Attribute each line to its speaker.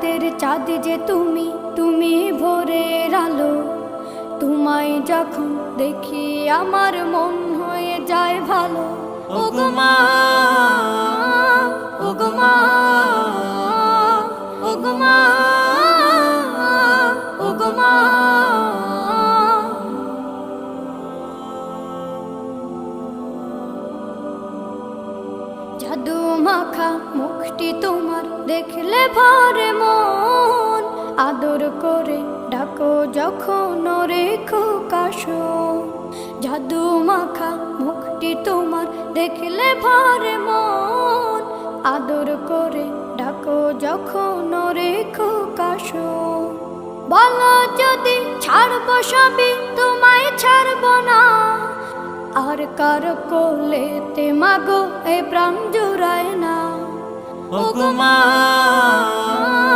Speaker 1: রাতের চাঁদ যে তুমি, তুমি ভোরের আলো। তোমায় যখন দেখি আমার মন হয়ে যায় ভালো। ওগো মা, ওগো মা, ওগো মা, ওগো মা। জাদু মাখা মুখটি তোমার দেখলে ভরে মন, আদর করে ডাকো যখন রেখো কাশো। জাদু মাখা মুখটি তোমার দেখলে ভরে মন, আদর করে ডাকো যখন রেখো কাশো। বলো যদি ছাড়বো সবই, তোমায় ছাড়বো না। আর কার কোলেতে মাগো এ প্রাণ জুড়ায় না। ওগো মা।